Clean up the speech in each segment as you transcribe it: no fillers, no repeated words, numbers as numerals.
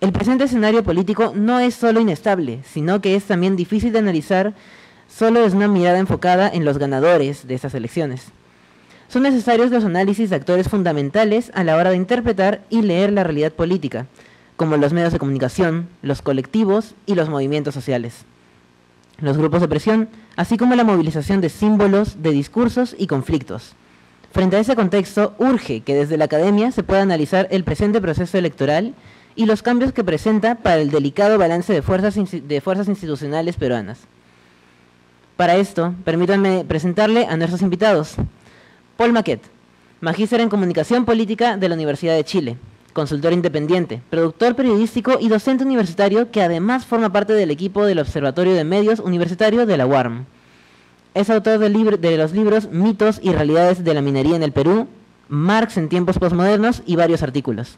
El presente escenario político no es solo inestable, sino que es también difícil de analizar solo desde una mirada enfocada en los ganadores de estas elecciones. Son necesarios los análisis de actores fundamentales a la hora de interpretar y leer la realidad política, como los medios de comunicación, los colectivos y los movimientos sociales, los grupos de presión, así como la movilización de símbolos, de discursos y conflictos. Frente a ese contexto, urge que desde la academia se pueda analizar el presente proceso electoral y los cambios que presenta para el delicado balance de fuerzas institucionales peruanas. Para esto, permítanme presentarle a nuestros invitados. Paul Maquet, magíster en Comunicación Política de la Universidad de Chile, consultor independiente, productor periodístico y docente universitario que además forma parte del equipo del Observatorio de Medios Universitario de la UARM. Es autor de los libros Mitos y Realidades de la Minería en el Perú, Marx en tiempos posmodernos y varios artículos.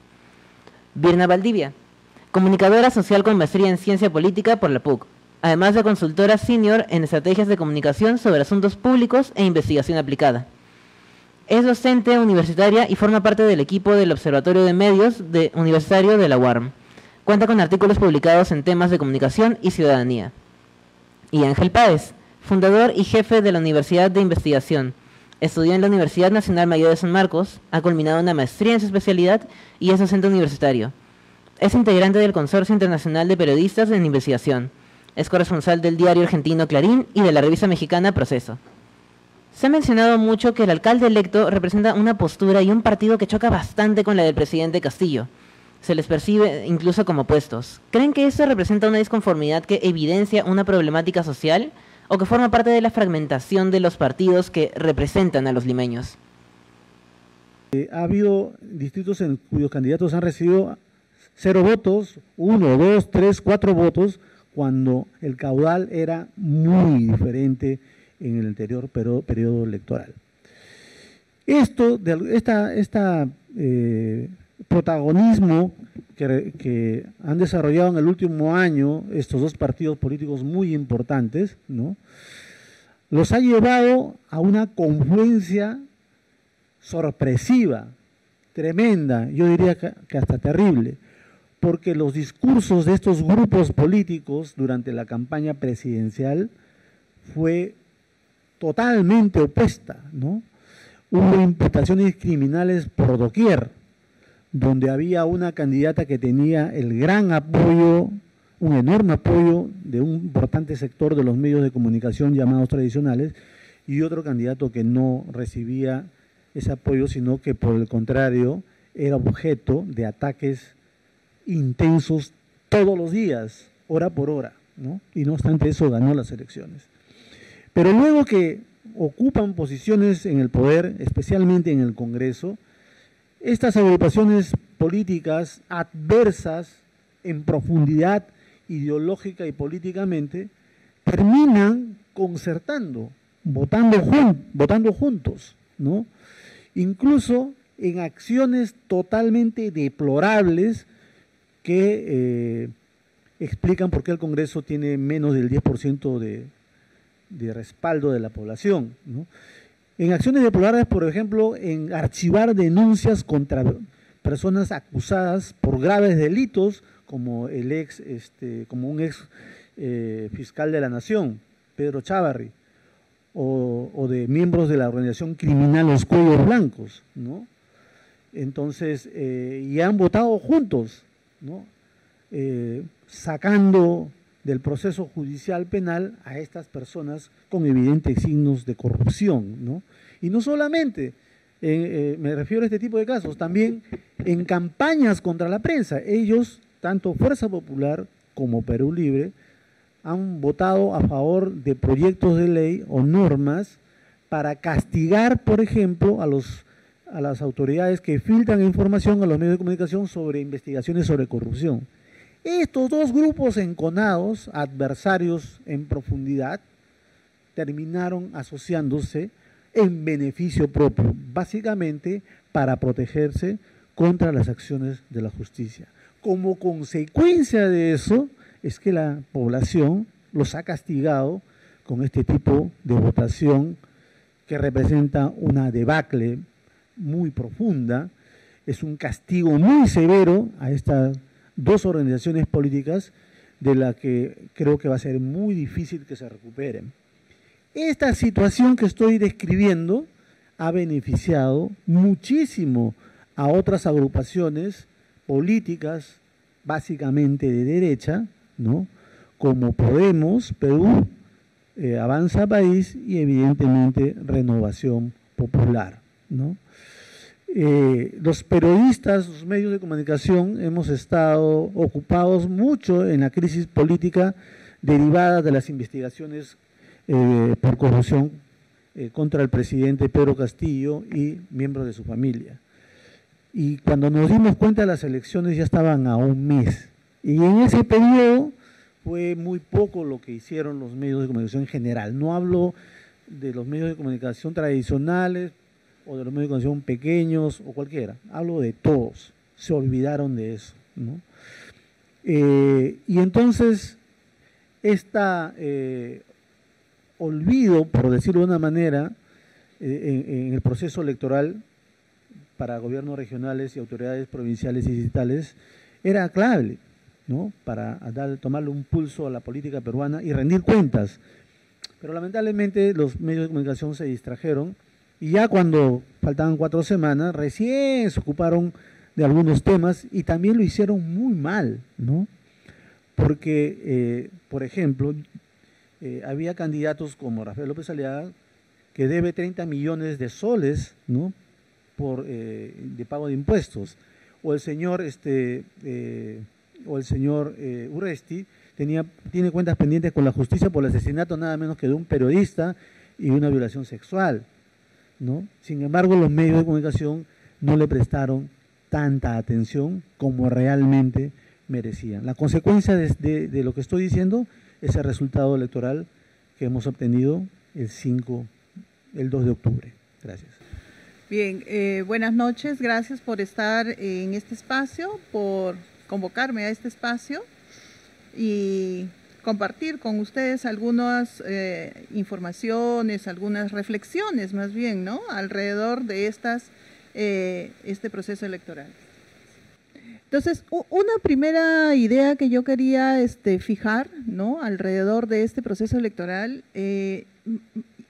Virna Valdivia, comunicadora social con maestría en Ciencia Política por la PUC, además de consultora senior en estrategias de comunicación sobre asuntos públicos e investigación aplicada. Es docente universitaria y forma parte del equipo del Observatorio de Medios Universitario de la UARM. Cuenta con artículos publicados en temas de comunicación y ciudadanía. Y Ángel Páez, fundador y jefe de la Universidad de Investigación. Estudió en la Universidad Nacional Mayor de San Marcos, ha culminado una maestría en su especialidad y es docente universitario. Es integrante del Consorcio Internacional de Periodistas en Investigación. Es corresponsal del diario argentino Clarín y de la revista mexicana Proceso. Se ha mencionado mucho que el alcalde electo representa una postura y un partido que choca bastante con la del presidente Castillo. Se les percibe incluso como opuestos. ¿Creen que esto representa una disconformidad que evidencia una problemática social o que forma parte de la fragmentación de los partidos que representan a los limeños? Ha habido distritos en cuyos candidatos han recibido 0 votos, 1, 2, 3, 4 votos, cuando el caudal era muy diferente en el anterior periodo electoral. Protagonismo que han desarrollado en el último año estos dos partidos políticos muy importantes, ¿no?, los ha llevado a una confluencia sorpresiva, tremenda, yo diría que hasta terrible, porque los discursos de estos grupos políticos durante la campaña presidencial fue totalmente opuesta, ¿no? Hubo imputaciones criminales por doquier, donde había una candidata que tenía el gran apoyo, un enorme apoyo de un importante sector de los medios de comunicación llamados tradicionales, y otro candidato que no recibía ese apoyo, sino que por el contrario era objeto de ataques intensos todos los días, hora por hora, ¿no? Y no obstante eso ganó las elecciones. Pero luego que ocupan posiciones en el poder, especialmente en el Congreso, estas agrupaciones políticas adversas en profundidad ideológica y políticamente terminan concertando, votando juntos, ¿no? Incluso en acciones totalmente deplorables que explican por qué el Congreso tiene menos del 10% de respaldo de la población, ¿no? En acciones deplorables, por ejemplo, en archivar denuncias contra personas acusadas por graves delitos, como un ex fiscal de la Nación, Pedro Chávarri, o de miembros de la organización criminal Los Cuellos Blancos, ¿no? Entonces, y han votado juntos, ¿no? Sacando del proceso judicial penal a estas personas con evidentes signos de corrupción, ¿no? Y no solamente, me refiero a este tipo de casos, también en campañas contra la prensa. Ellos, tanto Fuerza Popular como Perú Libre, han votado a favor de proyectos de ley o normas para castigar, por ejemplo, a las autoridades que filtran información a los medios de comunicación sobre investigaciones sobre corrupción. Estos dos grupos enconados, adversarios en profundidad, terminaron asociándose en beneficio propio, básicamente para protegerse contra las acciones de la justicia. Como consecuencia de eso, es que la población los ha castigado con este tipo de votación que representa una debacle muy profunda, es un castigo muy severo a dos organizaciones políticas de las que creo que va a ser muy difícil que se recuperen. Esta situación que estoy describiendo ha beneficiado muchísimo a otras agrupaciones políticas, básicamente de derecha, ¿no?, como Podemos, Perú, Avanza País y evidentemente Renovación Popular, ¿no? Los periodistas, los medios de comunicación hemos estado ocupados mucho en la crisis política derivada de las investigaciones por corrupción contra el presidente Pedro Castillo y miembros de su familia. Y cuando nos dimos cuenta, las elecciones ya estaban a un mes. Y en ese periodo fue muy poco lo que hicieron los medios de comunicación en general. No hablo de los medios de comunicación tradicionales o de los medios de comunicación pequeños o cualquiera. Hablo de todos. Se olvidaron de eso, ¿no? Y entonces, olvido, por decirlo de una manera, en el proceso electoral para gobiernos regionales y autoridades provinciales y distritales era clave, ¿no?, para tomarle un pulso a la política peruana y rendir cuentas. Pero lamentablemente los medios de comunicación se distrajeron y ya cuando faltaban 4 semanas recién se ocuparon de algunos temas y también lo hicieron muy mal, ¿no? Porque, por ejemplo, había candidatos como Rafael López Aliaga que debe 30 millones de soles, ¿no?, de pago de impuestos, o el señor Urresti tiene cuentas pendientes con la justicia por el asesinato nada menos que de un periodista y una violación sexual, ¿no? Sin embargo, los medios de comunicación no le prestaron tanta atención como realmente merecían. La consecuencia de lo que estoy diciendo es el resultado electoral que hemos obtenido el 2 de octubre. Gracias. Bien, buenas noches, gracias por estar en este espacio, por convocarme a este espacio y compartir con ustedes algunas informaciones, algunas reflexiones más bien, ¿no?, alrededor de este proceso electoral. Entonces, una primera idea que yo quería fijar, ¿no?, alrededor de este proceso electoral,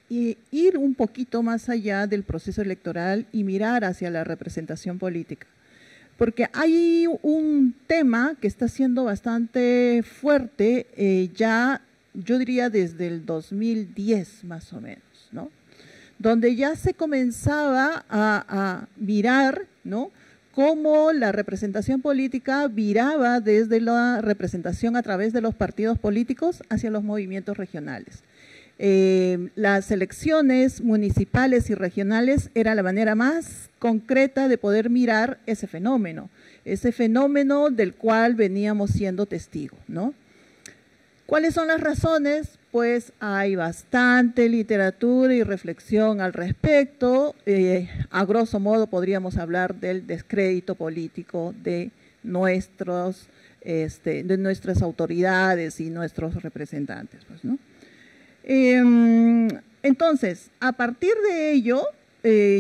y ir un poquito más allá del proceso electoral y mirar hacia la representación política. Porque hay un tema que está siendo bastante fuerte ya, yo diría desde el 2010 más o menos, ¿no?, donde ya se comenzaba a mirar, ¿no?, cómo la representación política viraba desde la representación a través de los partidos políticos hacia los movimientos regionales. Las elecciones municipales y regionales era la manera más concreta de poder mirar ese fenómeno del cual veníamos siendo testigos, ¿no? ¿Cuáles son las razones? Pues hay bastante literatura y reflexión al respecto. A grosso modo podríamos hablar del descrédito político de nuestras autoridades y nuestros representantes, pues, ¿no? Entonces, a partir de ello,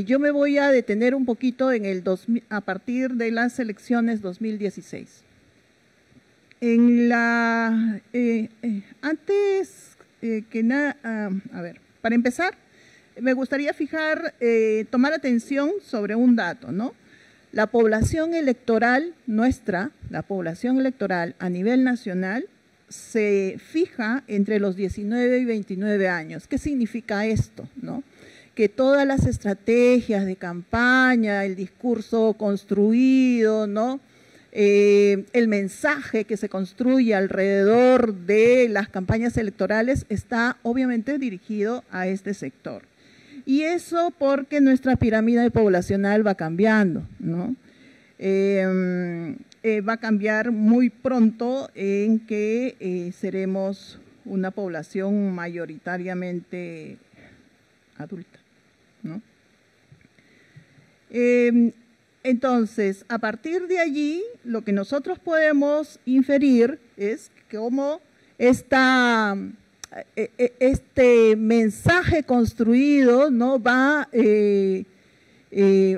yo me voy a detener un poquito a partir de las elecciones 2016. Para empezar, me gustaría tomar atención sobre un dato, ¿no? La población electoral a nivel nacional se fija entre los 19 y 29 años. ¿Qué significa esto, no? Que todas las estrategias de campaña, el discurso construido, ¿no?, el mensaje que se construye alrededor de las campañas electorales está obviamente dirigido a este sector. Y eso porque nuestra pirámide poblacional va cambiando, ¿no? Va a cambiar muy pronto en que seremos una población mayoritariamente adulta, ¿no? Entonces, a partir de allí, lo que nosotros podemos inferir es cómo este mensaje construido, ¿no?, va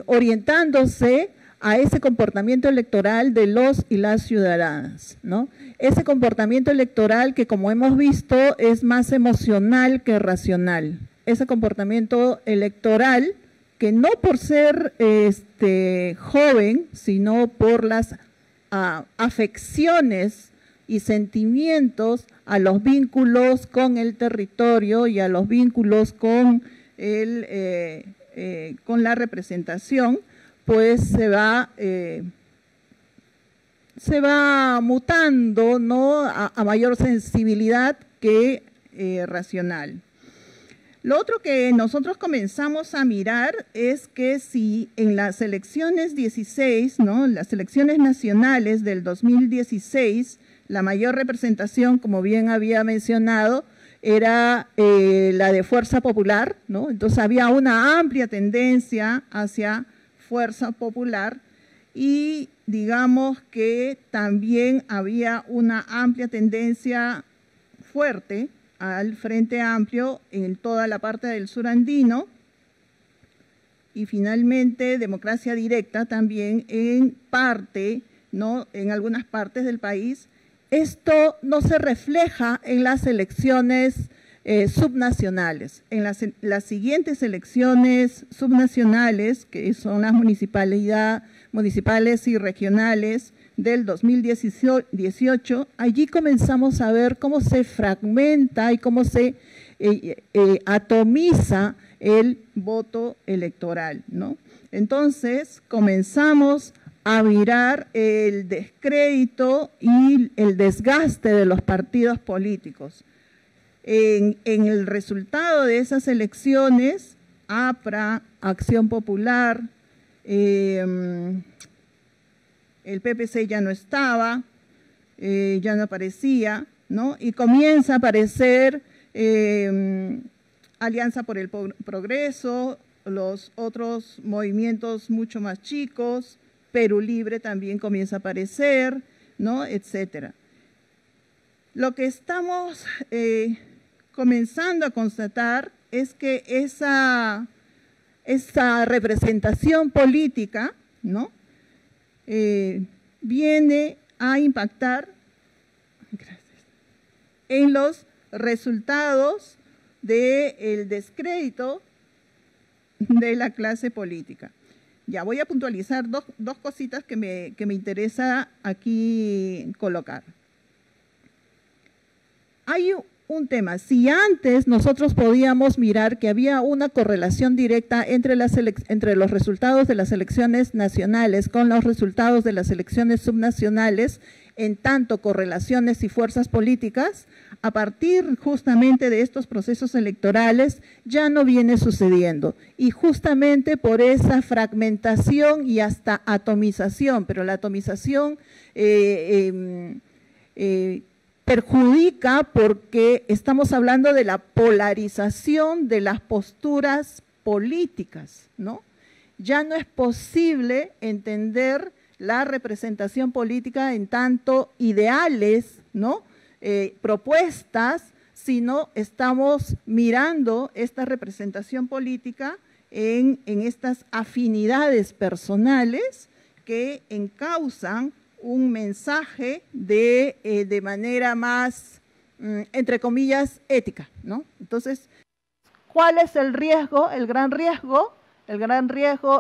orientándose a ese comportamiento electoral de los y las ciudadanas, ¿no? Ese comportamiento electoral que, como hemos visto, es más emocional que racional. Ese comportamiento electoral que no por ser joven, sino por las afecciones y sentimientos a los vínculos con el territorio y a los vínculos con la representación, pues se va mutando, ¿no?, a mayor sensibilidad que racional. Lo otro que nosotros comenzamos a mirar es que si en las elecciones 16, ¿no?, las elecciones nacionales del 2016, la mayor representación, como bien había mencionado, era la de Fuerza Popular, ¿no? Entonces había una amplia tendencia hacia Fuerza Popular y digamos que también había una amplia tendencia fuerte al Frente Amplio en toda la parte del sur andino y finalmente Democracia Directa también en parte, ¿no?, en algunas partes del país. Esto no se refleja en las elecciones subnacionales. En las siguientes elecciones subnacionales, que son las municipales y regionales del 2018, allí comenzamos a ver cómo se fragmenta y cómo se atomiza el voto electoral, ¿no? Entonces comenzamos a mirar el descrédito y el desgaste de los partidos políticos. En el resultado de esas elecciones, APRA, Acción Popular, el PPC ya no estaba, ya no aparecía, ¿no? Y comienza a aparecer Alianza por el Progreso, los otros movimientos mucho más chicos, Perú Libre también comienza a aparecer, ¿no?, etcétera. Lo que estamos comenzando a constatar es que esa representación política, ¿no?, viene a impactar en los resultados del descrédito de la clase política. Ya voy a puntualizar dos cositas que me interesa aquí colocar. Hay un tema, si antes nosotros podíamos mirar que había una correlación directa entre los resultados de las elecciones nacionales con los resultados de las elecciones subnacionales, en tanto correlaciones y fuerzas políticas, a partir justamente de estos procesos electorales ya no viene sucediendo. Y justamente por esa fragmentación y hasta atomización, pero la atomización perjudica porque estamos hablando de la polarización de las posturas políticas, ¿no? Ya no es posible entender la representación política en tanto ideales, ¿no?, propuestas, sino estamos mirando esta representación política en estas afinidades personales que encausan un mensaje de manera más, entre comillas, ética, ¿no? Entonces, ¿cuál es el riesgo? El gran riesgo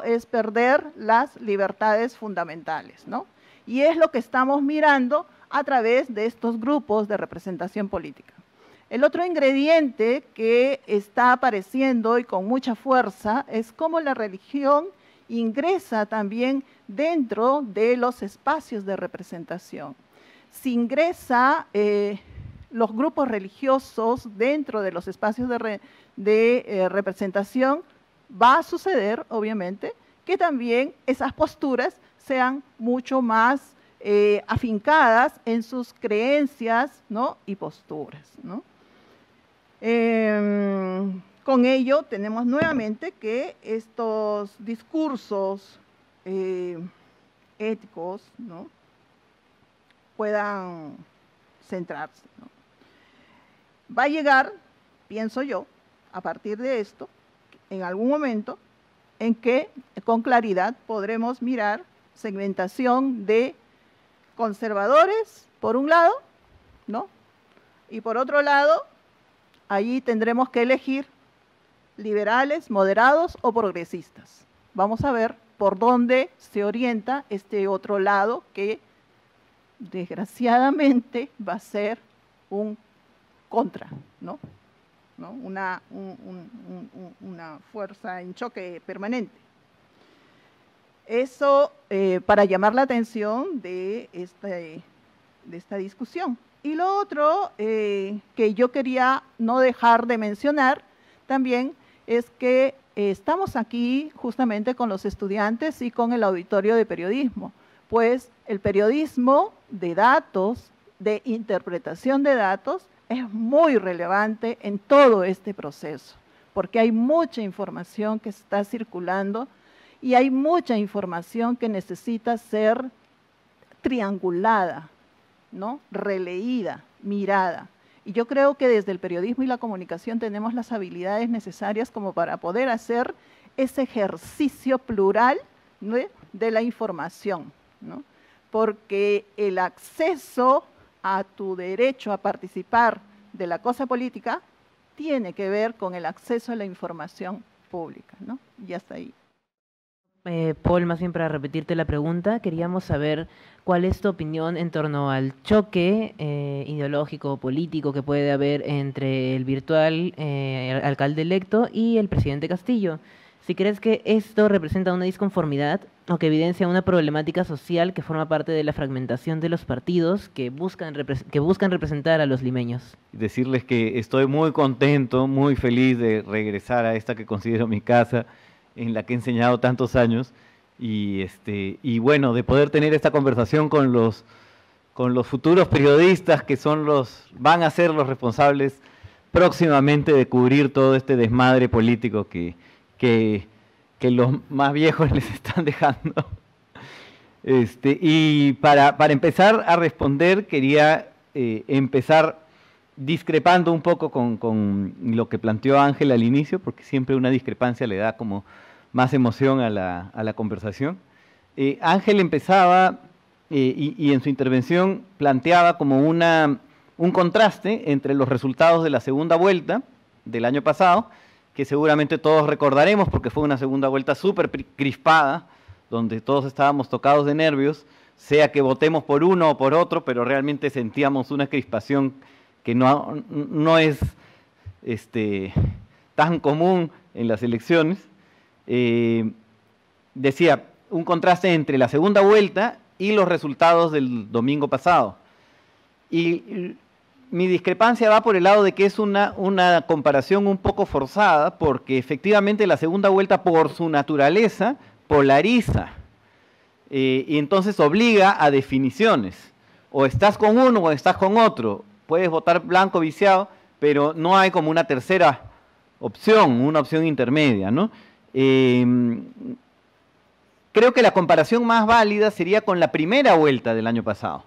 es perder las libertades fundamentales, ¿no? Y es lo que estamos mirando a través de estos grupos de representación política. El otro ingrediente que está apareciendo y con mucha fuerza es cómo la religión ingresa también dentro de los espacios de representación. Si ingresa los grupos religiosos dentro de los espacios de representación, va a suceder, obviamente, que también esas posturas sean mucho más afincadas en sus creencias, ¿no?, y posturas, ¿no? Con ello tenemos nuevamente que estos discursos éticos, ¿no?, puedan centrarse, ¿no? Va a llegar, pienso yo, a partir de esto, en algún momento en que con claridad podremos mirar segmentación de conservadores, por un lado, ¿no? Y por otro lado, allí tendremos que elegir liberales, moderados o progresistas. Vamos a ver por dónde se orienta este otro lado que desgraciadamente va a ser un contra, ¿no? Una fuerza en choque permanente. Eso para llamar la atención de esta discusión. Y lo otro que yo quería no dejar de mencionar también es que estamos aquí justamente con los estudiantes y con el auditorio de periodismo, pues el periodismo de datos, de interpretación de datos, es muy relevante en todo este proceso, porque hay mucha información que está circulando y hay mucha información que necesita ser triangulada, ¿no? Releída, mirada. Y yo creo que desde el periodismo y la comunicación tenemos las habilidades necesarias como para poder hacer ese ejercicio plural, ¿no?, de la información, ¿no? Porque el acceso a tu derecho a participar de la cosa política tiene que ver con el acceso a la información pública, ¿no? Y hasta ahí. Paul, más bien para repetirte la pregunta, queríamos saber cuál es tu opinión en torno al choque ideológico o político que puede haber entre el virtual alcalde electo y el presidente Castillo. Si crees que esto representa una disconformidad o que evidencia una problemática social que forma parte de la fragmentación de los partidos que buscan representar a los limeños. Decirles que estoy muy contento, muy feliz de regresar a esta que considero mi casa, en la que he enseñado tantos años, y bueno, de poder tener esta conversación con los futuros periodistas que van a ser los responsables próximamente de cubrir todo este desmadre político que los más viejos les están dejando. Y para empezar a responder, quería empezar discrepando un poco con lo que planteó Ángel al inicio, porque siempre una discrepancia le da como más emoción a la conversación. Ángel empezaba y en su intervención planteaba como un contraste entre los resultados de la segunda vuelta del año pasado, que seguramente todos recordaremos porque fue una segunda vuelta súper crispada, donde todos estábamos tocados de nervios, sea que votemos por uno o por otro, pero realmente sentíamos una crispación que no es tan común en las elecciones. Decía, un contraste entre la segunda vuelta y los resultados del domingo pasado. Y mi discrepancia va por el lado de que es una comparación un poco forzada, porque efectivamente la segunda vuelta, por su naturaleza, polariza. Y entonces obliga a definiciones. O estás con uno o estás con otro. Puedes votar blanco viciado, pero no hay como una tercera opción, una opción intermedia, ¿no? Creo que la comparación más válida sería con la primera vuelta del año pasado.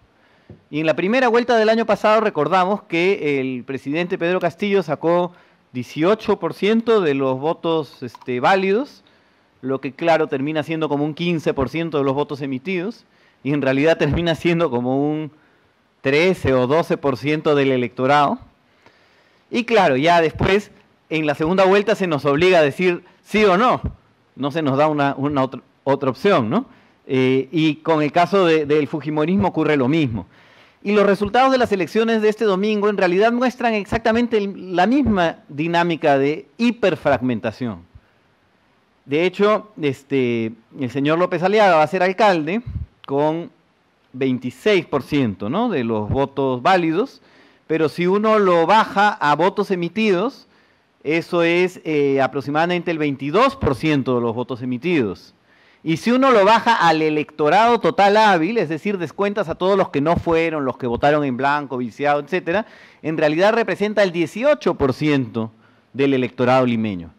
Y en la primera vuelta del año pasado recordamos que el presidente Pedro Castillo sacó 18% de los votos válidos, lo que claro termina siendo como un 15% de los votos emitidos, y en realidad termina siendo como un 13 o 12% del electorado. Y claro, ya después, en la segunda vuelta se nos obliga a decir sí o no, no se nos da una otra opción, ¿no? Y con el caso del fujimorismo ocurre lo mismo. Y los resultados de las elecciones de este domingo en realidad muestran exactamente la misma dinámica de hiperfragmentación. De hecho, el señor López Aliaga va a ser alcalde con 26%, ¿no?, de los votos válidos, pero si uno lo baja a votos emitidos, eso es aproximadamente el 22% de los votos emitidos. Y si uno lo baja al electorado total hábil, es decir, descuentas a todos los que no fueron, los que votaron en blanco, viciado, etcétera, en realidad representa el 18% del electorado limeño.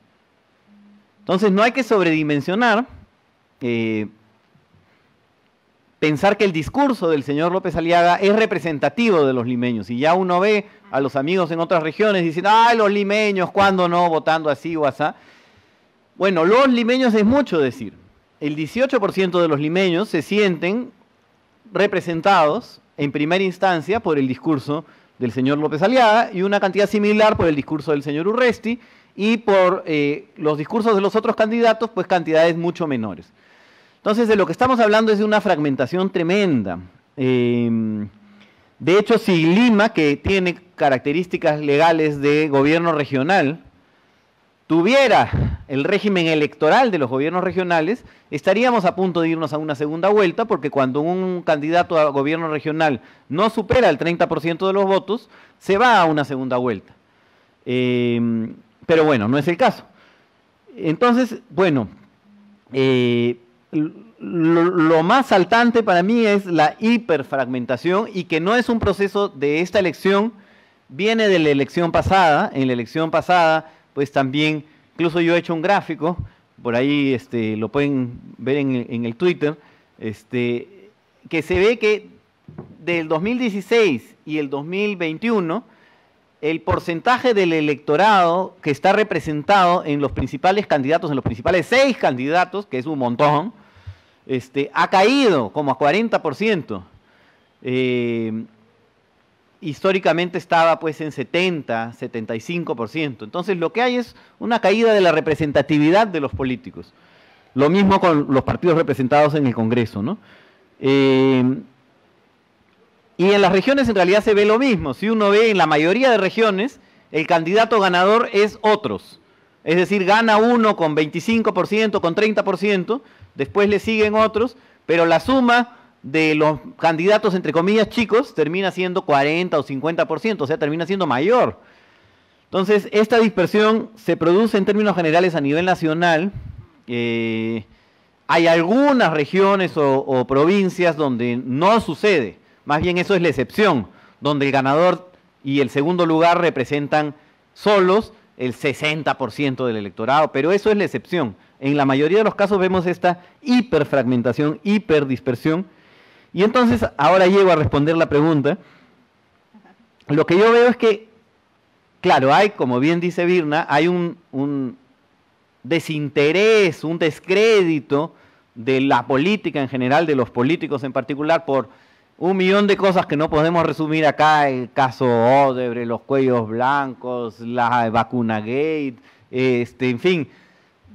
Entonces no hay que sobredimensionar, pensar que el discurso del señor López Aliaga es representativo de los limeños. Y ya uno ve a los amigos en otras regiones diciendo, ¡ay, los limeños, cuándo no, votando así o asá! Bueno, los limeños es mucho decir. el 18% de los limeños se sienten representados en primera instancia por el discurso del señor López Aliaga y una cantidad similar por el discurso del señor Urresti, y por los discursos de los otros candidatos, pues cantidades mucho menores. Entonces, de lo que estamos hablando es de una fragmentación tremenda. De hecho, si Lima, que tiene características legales de gobierno regional, tuviera el régimen electoral de los gobiernos regionales, estaríamos a punto de irnos a una segunda vuelta, porque cuando un candidato a gobierno regional no supera el 30% de los votos, se va a una segunda vuelta. Pero bueno, no es el caso. Entonces, bueno, lo más saltante para mí es la hiperfragmentación, y que no es un proceso de esta elección, viene de la elección pasada. En la elección pasada, pues también, incluso yo he hecho un gráfico, por ahí lo pueden ver en el Twitter, que se ve que del 2016 y el 2021, el porcentaje del electorado que está representado en los principales candidatos, en los principales 6 candidatos, que es un montón, ha caído como a 40%. Históricamente estaba pues en 70, 75%. Entonces lo que hay es una caída de la representatividad de los políticos. Lo mismo con los partidos representados en el Congreso, ¿no? Y en las regiones en realidad se ve lo mismo. Si uno ve en la mayoría de regiones, el candidato ganador es otros. Es decir, gana uno con 25%, con 30%, después le siguen otros, pero la suma de los candidatos, entre comillas, chicos, termina siendo 40 o 50%, o sea, termina siendo mayor. Entonces, esta dispersión se produce en términos generales a nivel nacional. Hay algunas regiones o provincias donde no sucede. Más bien eso es la excepción, donde el ganador y el segundo lugar representan solos el 60% del electorado, pero eso es la excepción. En la mayoría de los casos vemos esta hiperfragmentación, hiperdispersión. Y entonces, ahora llego a responder la pregunta. Lo que yo veo es que, claro, hay, como bien dice Virna, hay un desinterés, un descrédito de la política en general, de los políticos en particular, por un millón de cosas que no podemos resumir acá: el caso Odebrecht, los cuellos blancos, la vacuna gate, en fin.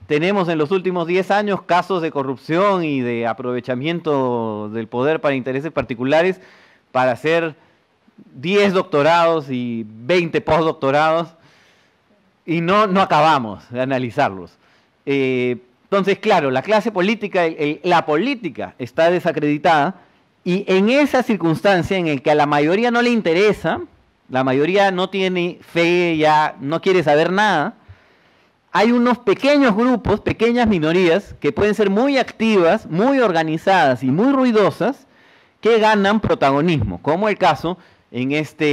Tenemos en los últimos 10 años casos de corrupción y de aprovechamiento del poder para intereses particulares para hacer 10 doctorados y 20 postdoctorados, y no acabamos de analizarlos. Entonces, claro, la clase política, la política está desacreditada, y en esa circunstancia en la que a la mayoría no le interesa, la mayoría no tiene fe, ya no quiere saber nada, hay unos pequeños grupos, pequeñas minorías, que pueden ser muy activas, muy organizadas y muy ruidosas, que ganan protagonismo, como el caso en esta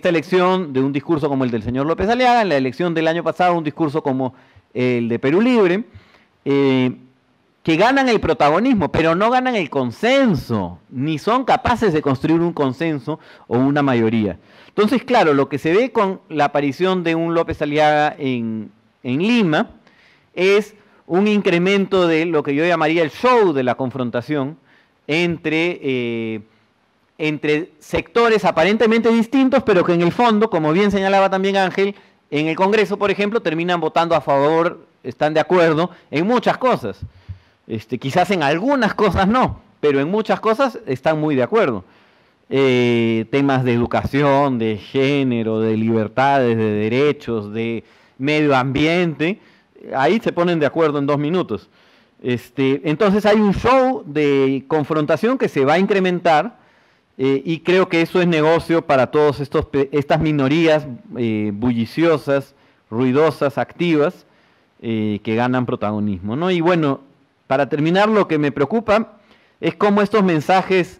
elección de un discurso como el del señor López Aliaga, en la elección del año pasado un discurso como el de Perú Libre, que ganan el protagonismo, pero no ganan el consenso, ni son capaces de construir un consenso o una mayoría. Entonces, claro, lo que se ve con la aparición de un López Aliaga en Lima es un incremento de lo que yo llamaría el show de la confrontación entre sectores aparentemente distintos, pero que en el fondo, como bien señalaba también Ángel, en el Congreso, por ejemplo, terminan votando a favor, están de acuerdo en muchas cosas. Quizás en algunas cosas no, pero en muchas cosas están muy de acuerdo. Temas de educación, de género, de libertades, de derechos, de medio ambiente, ahí se ponen de acuerdo en 2 minutos. Entonces hay un show de confrontación que se va a incrementar, y creo que eso es negocio para todas estas minorías bulliciosas, ruidosas, activas, que ganan protagonismo, ¿no? Y bueno, para terminar, lo que me preocupa es cómo estos mensajes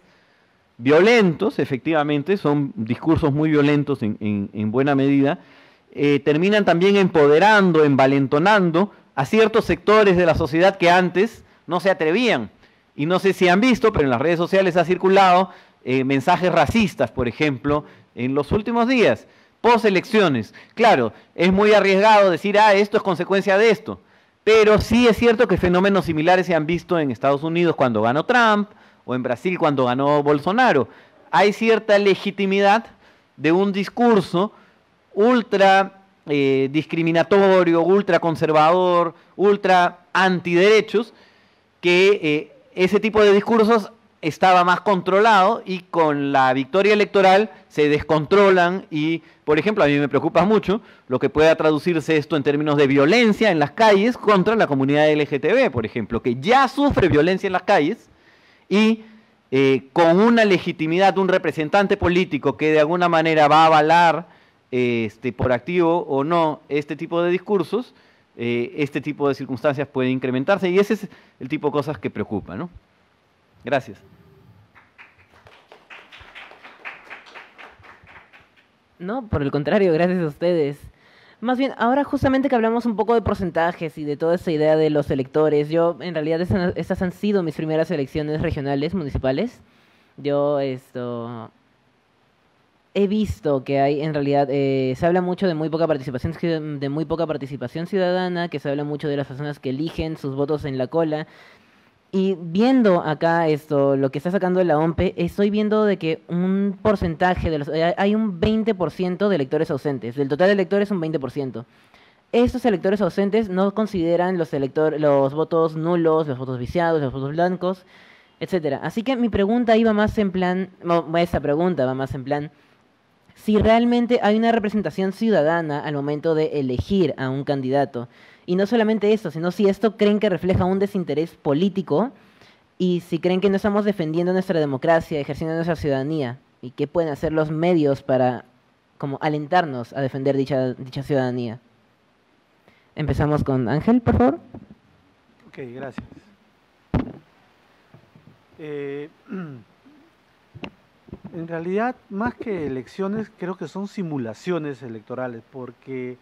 violentos, efectivamente, son discursos muy violentos en buena medida, terminan también empoderando, envalentonando a ciertos sectores de la sociedad que antes no se atrevían. Y no sé si han visto, pero en las redes sociales ha circulado mensajes racistas, por ejemplo, en los últimos días, post elecciones. Claro, es muy arriesgado decir, esto es consecuencia de esto, Pero sí es cierto que fenómenos similares se han visto en Estados Unidos cuando ganó Trump o en Brasil cuando ganó Bolsonaro. Hay cierta legitimidad de un discurso ultra discriminatorio, ultra conservador, ultra antiderechos, que ese tipo de discursos estaba más controlado y con la victoria electoral se descontrolan y, por ejemplo, a mí me preocupa mucho lo que pueda traducirse esto en términos de violencia en las calles contra la comunidad LGTB, por ejemplo, que ya sufre violencia en las calles y con una legitimidad, un representante político que de alguna manera va a avalar por activo o no este tipo de discursos, este tipo de circunstancias puede incrementarse y ese es el tipo de cosas que preocupa, ¿no? Gracias. No, por el contrario, gracias a ustedes. Más bien, ahora justamente que hablamos un poco de porcentajes y de toda esa idea de los electores, yo en realidad estas han sido mis primeras elecciones regionales, municipales. Yo he visto que hay en realidad, se habla mucho de muy poca participación ciudadana, que se habla mucho de las personas que eligen sus votos en la cola. Y viendo acá lo que está sacando la OMPE, estoy viendo de que un porcentaje hay un 20% de electores ausentes. Del total de electores, un 20%. Estos electores ausentes no consideran los votos nulos, los votos viciados, los votos blancos, etcétera. Así que mi pregunta iba más en plan, esa pregunta va más en plan, si realmente hay una representación ciudadana al momento de elegir a un candidato. Y no solamente eso, sino si esto creen que refleja un desinterés político y si creen que no estamos defendiendo nuestra democracia, ejerciendo nuestra ciudadanía y qué pueden hacer los medios para como alentarnos a defender dicha ciudadanía. Empezamos con Ángel, por favor. Ok, gracias. En realidad, más que elecciones, creo que son simulaciones electorales, porque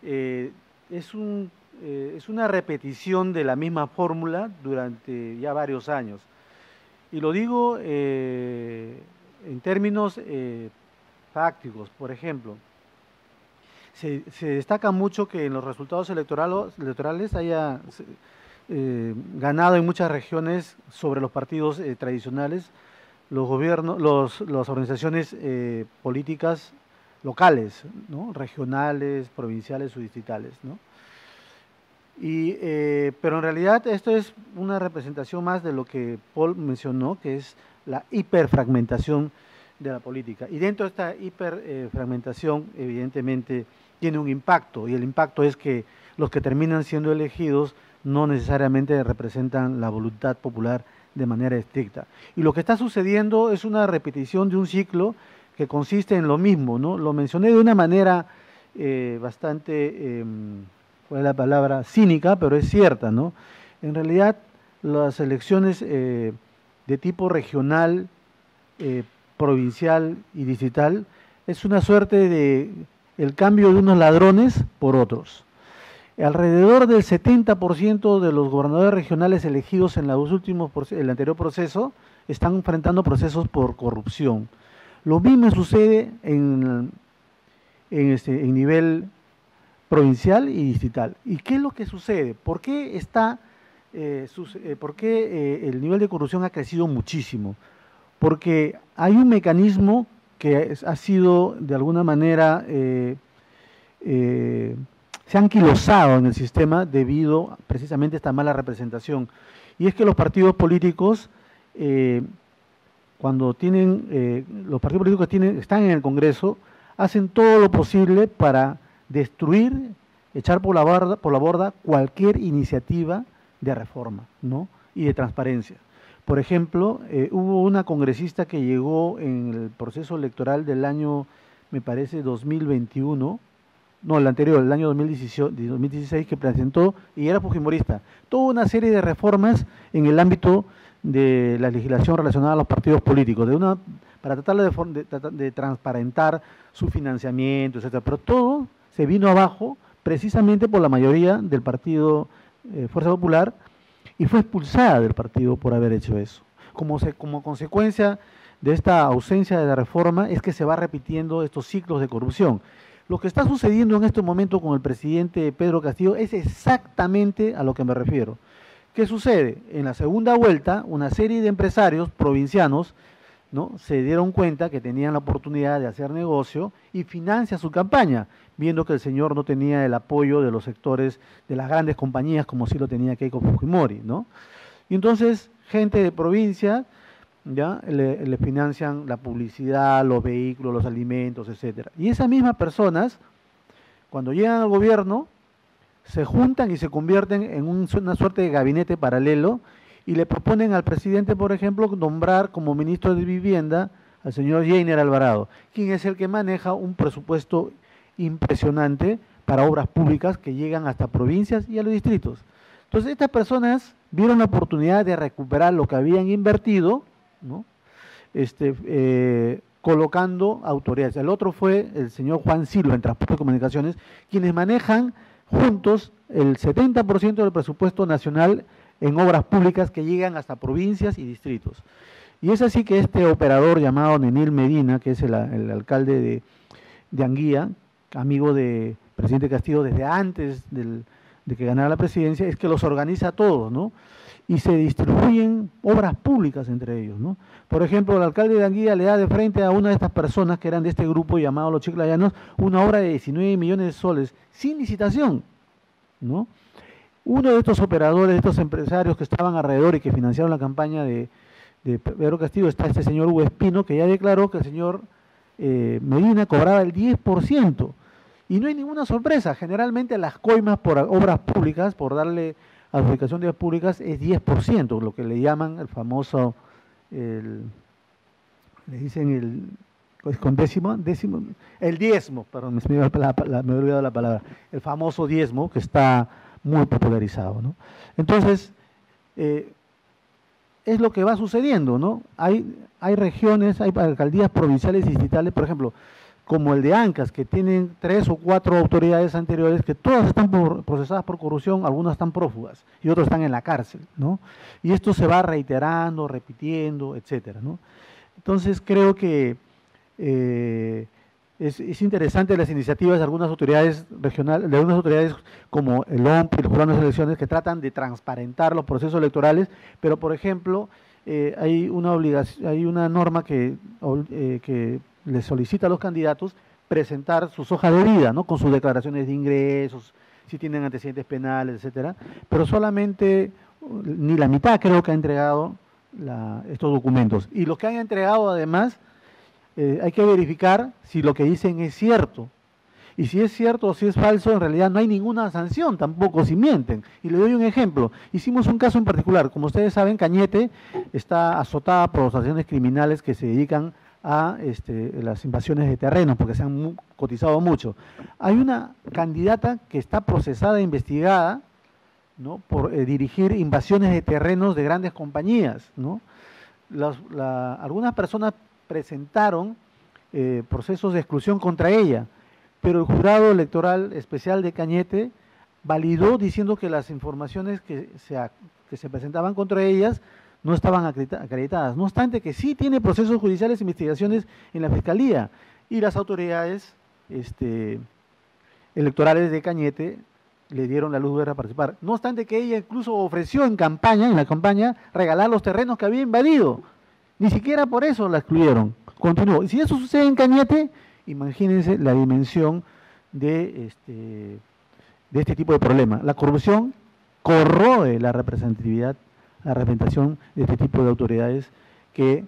es una repetición de la misma fórmula durante ya varios años. Y lo digo en términos tácticos. Por ejemplo, se destaca mucho que en los resultados electorales haya ganado en muchas regiones sobre los partidos tradicionales los gobiernos, las organizaciones políticas locales, ¿no? Regionales, provinciales o distritales, ¿no? Pero en realidad esto es una representación más de lo que Paul mencionó, que es la hiperfragmentación de la política. Y dentro de esta hiperfragmentación, evidentemente, tiene un impacto, y el impacto es que los que terminan siendo elegidos no necesariamente representan la voluntad popular de manera estricta. Y lo que está sucediendo es una repetición de un ciclo que consiste en lo mismo, ¿no? Lo mencioné de una manera bastante, ¿cuál es la palabra? Cínica, pero es cierta, ¿no? En realidad, las elecciones de tipo regional, provincial y distrital es una suerte de el cambio de unos ladrones por otros. Alrededor del 70% de los gobernadores regionales elegidos en el anterior proceso están enfrentando procesos por corrupción. Lo mismo sucede en nivel provincial y distrital. ¿Y qué es lo que sucede? ¿Por qué el nivel de corrupción ha crecido muchísimo? Porque hay un mecanismo que ha sido de alguna manera se han anquilosado en el sistema debido precisamente a esta mala representación. Y es que los partidos políticos, cuando los partidos políticos están en el Congreso, hacen todo lo posible para destruir, echar por la borda cualquier iniciativa de reforma, ¿no? Y de transparencia. Por ejemplo, hubo una congresista que llegó en el proceso electoral del año, me parece, 2021, no, el anterior, el año 2016, que presentó, y era fujimorista, toda una serie de reformas en el ámbito de la legislación relacionada a los partidos políticos, para tratar de transparentar su financiamiento, etcétera. Pero todo se vino abajo precisamente por la mayoría del partido Fuerza Popular y fue expulsada del partido por haber hecho eso. Como consecuencia de esta ausencia de la reforma es que se va repitiendo estos ciclos de corrupción. Lo que está sucediendo en este momento con el presidente Pedro Castillo es exactamente a lo que me refiero. ¿Qué sucede? En la segunda vuelta, una serie de empresarios provincianos, ¿no?, se dieron cuenta que tenían la oportunidad de hacer negocio y financia su campaña, viendo que el señor no tenía el apoyo de los sectores de las grandes compañías como sí lo tenía Keiko Fujimori, ¿no? Y entonces, gente de provincia, ¿ya?, le financian la publicidad, los vehículos, los alimentos, etcétera. Y esas mismas personas, cuando llegan al gobierno, se juntan y se convierten en una suerte de gabinete paralelo y le proponen al presidente, por ejemplo, nombrar como ministro de Vivienda al señor Jainer Alvarado, quien es el que maneja un presupuesto impresionante para obras públicas que llegan hasta provincias y a los distritos. Entonces, estas personas vieron la oportunidad de recuperar lo que habían invertido, ¿no?, colocando autoridades. El otro fue el señor Juan Silva en Transporte y Comunicaciones, quienes manejan juntos el 70% del presupuesto nacional en obras públicas que llegan hasta provincias y distritos. Y es así que este operador llamado Nenil Medina, que es el alcalde de Anguía, amigo del presidente Castillo desde antes de que ganara la presidencia, es que los organiza a todos, ¿no? Y se distribuyen obras públicas entre ellos, ¿no? Por ejemplo, el alcalde de Anguía le da de frente a una de estas personas que eran de este grupo llamado Los Chiclayanos una obra de 19 millones de soles sin licitación, ¿no? Uno de estos operadores, de estos empresarios que estaban alrededor y que financiaron la campaña de Pedro Castillo, está este señor Hugo Espino, que ya declaró que el señor Medina cobraba el 10%. Y no hay ninguna sorpresa, generalmente las coimas por obras públicas, por darle adjudicación de obras públicas, es 10%, lo que le llaman el famoso, le dicen con el diezmo, perdón, me he olvidado la palabra, el famoso diezmo que está muy popularizado, ¿no? Entonces, es lo que va sucediendo, ¿no? Hay regiones, hay alcaldías provinciales y distritales, por ejemplo, como el de Ancas, que tienen 3 o 4 autoridades anteriores que todas están procesadas por corrupción, algunas están prófugas y otros están en la cárcel, ¿no? Y esto se va reiterando, repitiendo, etcétera, ¿no? Entonces creo que es interesante las iniciativas de algunas autoridades regionales, de algunas autoridades como el OMP y el Jurado de Elecciones, que tratan de transparentar los procesos electorales, pero por ejemplo hay una norma que les solicita a los candidatos presentar sus hojas de vida, ¿no?, con sus declaraciones de ingresos, si tienen antecedentes penales, etcétera, pero solamente ni la mitad creo que ha entregado estos documentos. Y los que han entregado además, hay que verificar si lo que dicen es cierto. Y si es cierto o si es falso, en realidad no hay ninguna sanción tampoco si mienten. Y le doy un ejemplo. Hicimos un caso en particular. Como ustedes saben, Cañete está azotada por asociaciones criminales que se dedican a las invasiones de terrenos, porque se han cotizado mucho. Hay una candidata que está procesada e investigada, ¿no?, por dirigir invasiones de terrenos de grandes compañías, ¿no? Algunas personas presentaron procesos de exclusión contra ella, pero el Jurado Electoral Especial de Cañete validó diciendo que las informaciones que se presentaban contra ellas no estaban acreditadas. No obstante que sí tiene procesos judiciales e investigaciones en la Fiscalía, y las autoridades electorales de Cañete le dieron la luz verde a participar. No obstante que ella incluso ofreció en la campaña, regalar los terrenos que había invadido. Ni siquiera por eso la excluyeron. Continuó. Y si eso sucede en Cañete, imagínense la dimensión de este tipo de problema. La corrupción corroe la representatividad, la representación de este tipo de autoridades que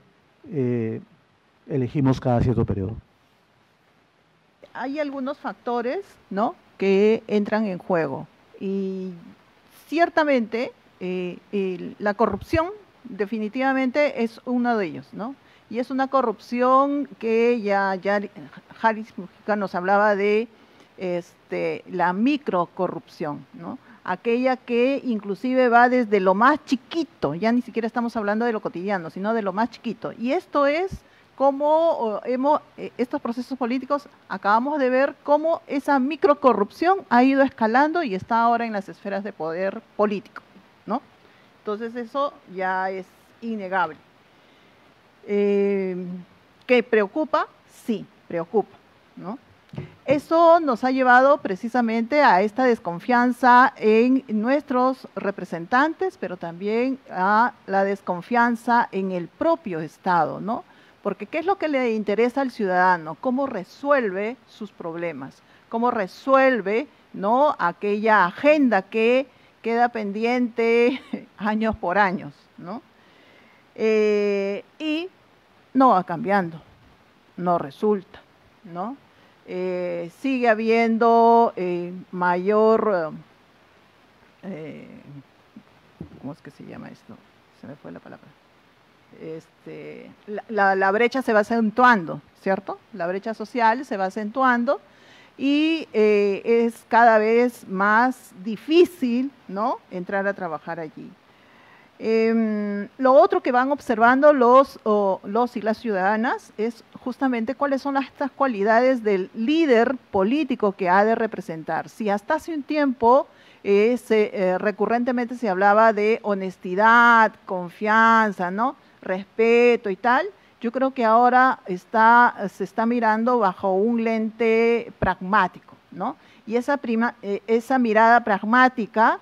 elegimos cada cierto periodo. Hay algunos factores, ¿no?, que entran en juego, y ciertamente la corrupción definitivamente es uno de ellos, ¿no? Y es una corrupción que ya Haris Mujica nos hablaba de la microcorrupción, ¿no? Aquella que inclusive va desde lo más chiquito, ya ni siquiera estamos hablando de lo cotidiano, sino de lo más chiquito. Y esto es cómo estos procesos políticos, acabamos de ver cómo esa microcorrupción ha ido escalando y está ahora en las esferas de poder político, ¿no? Entonces eso ya es innegable. ¿Que preocupa? Sí, preocupa, ¿no? eso nos ha llevado precisamente a esta desconfianza en nuestros representantes, pero también a la desconfianza en el propio Estado, ¿no? Porque ¿qué es lo que le interesa al ciudadano? ¿Cómo resuelve sus problemas? ¿Cómo resuelve, ¿no?, aquella agenda que queda pendiente años por años, ¿no? Y no va cambiando, no resulta, ¿no? Sigue habiendo mayor, ¿cómo es que se llama esto? Se me fue la palabra. La brecha se va acentuando, ¿cierto? La brecha social se va acentuando y es cada vez más difícil, ¿no?, entrar a trabajar allí. Lo otro que van observando los y las ciudadanas es justamente cuáles son estas cualidades del líder político que ha de representar. Si hasta hace un tiempo recurrentemente se hablaba de honestidad, confianza, ¿no?, respeto y tal, yo creo que ahora se está mirando bajo un lente pragmático, ¿no? Y esa mirada pragmática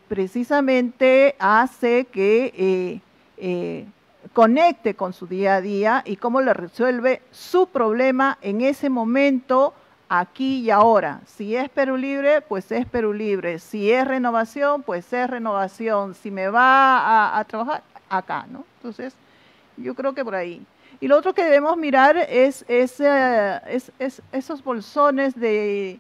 precisamente hace que conecte con su día a día y cómo le resuelve su problema en ese momento, aquí y ahora. Si es Perú Libre, pues es Perú Libre. Si es renovación, pues es renovación. Si me va a trabajar, acá, ¿no? Entonces, yo creo que por ahí. Y lo otro que debemos mirar es esos bolsones de,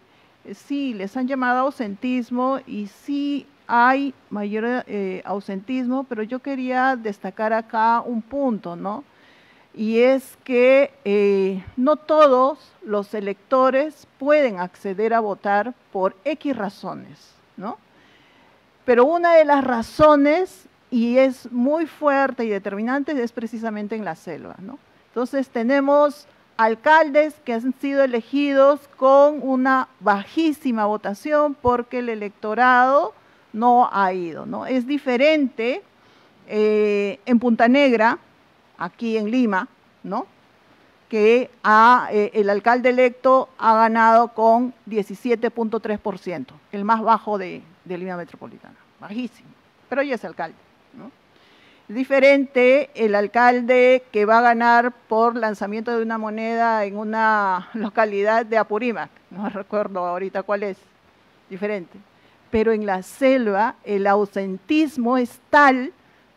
sí, les han llamado ausentismo y sí hay mayor ausentismo, pero yo quería destacar acá un punto, ¿no? Y es que no todos los electores pueden acceder a votar por X razones, ¿no? Pero una de las razones, y es muy fuerte y determinante, es precisamente en la selva, ¿no? Entonces tenemos alcaldes que han sido elegidos con una bajísima votación porque el electorado no ha ido, ¿no? Es diferente en Punta Negra, aquí en Lima, ¿no?, que el alcalde electo ha ganado con 17.3%, el más bajo de Lima Metropolitana, bajísimo, pero ya es alcalde, ¿no? Es diferente el alcalde que va a ganar por lanzamiento de una moneda en una localidad de Apurímac, no recuerdo ahorita cuál es, diferente. Pero en la selva el ausentismo es tal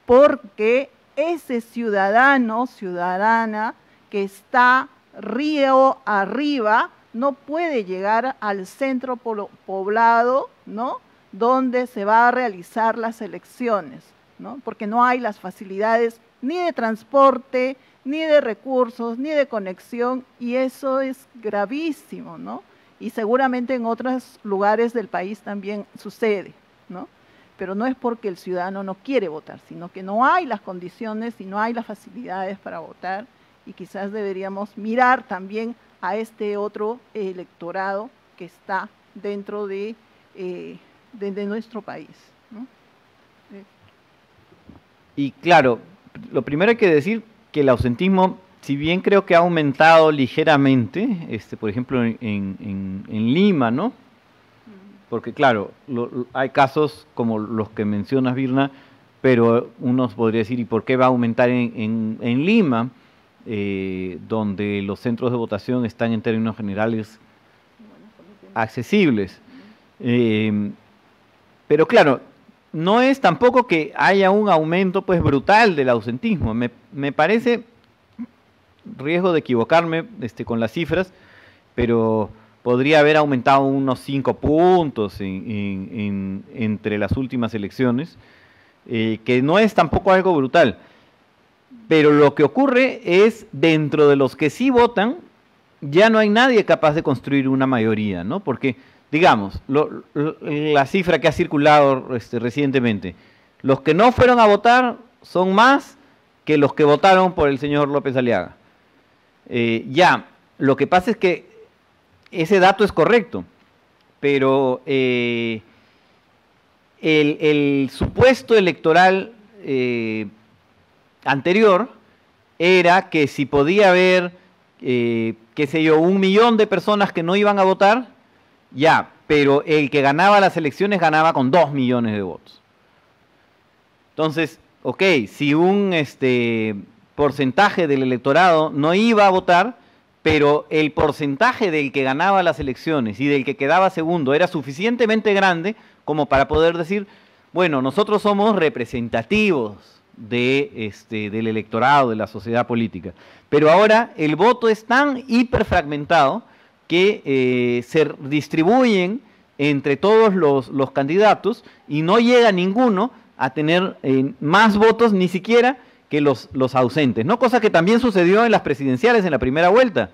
porque ese ciudadano, ciudadana que está río arriba no puede llegar al centro poblado, ¿no?, donde se va a realizar las elecciones, ¿no?, porque no hay las facilidades ni de transporte, ni de recursos, ni de conexión, y eso es gravísimo, ¿no? Y seguramente en otros lugares del país también sucede, ¿no? Pero no es porque el ciudadano no quiere votar, sino que no hay las condiciones y no hay las facilidades para votar, y quizás deberíamos mirar también a este otro electorado que está dentro de nuestro país, ¿no? Y claro, lo primero hay que decir que el ausentismo, si bien creo que ha aumentado ligeramente, por ejemplo en Lima, ¿no? Porque claro, hay casos como los que mencionas, Virna, pero uno podría decir, ¿y por qué va a aumentar en Lima? Donde los centros de votación están en términos generales accesibles. Pero claro, no es tampoco que haya un aumento pues brutal del ausentismo. Me parece, riesgo de equivocarme con las cifras, pero podría haber aumentado unos 5 puntos entre las últimas elecciones, que no es tampoco algo brutal. Pero lo que ocurre es, dentro de los que sí votan, ya no hay nadie capaz de construir una mayoría, ¿no? Porque, digamos, la cifra que ha circulado recientemente, los que no fueron a votar son más que los que votaron por el señor López Aliaga. Lo que pasa es que ese dato es correcto, pero el supuesto electoral anterior era que si podía haber qué sé yo, 1 millón de personas que no iban a votar, ya, pero el que ganaba las elecciones ganaba con 2 millones de votos. Entonces, ok, si un porcentaje del electorado no iba a votar, pero el porcentaje del que ganaba las elecciones y del que quedaba segundo era suficientemente grande como para poder decir, bueno, nosotros somos representativos del electorado, de la sociedad política. Pero ahora el voto es tan hiperfragmentado que se distribuyen entre todos los candidatos y no llega ninguno a tener más votos ni siquiera que los ausentes, ¿no? Cosa que también sucedió en las presidenciales en la primera vuelta.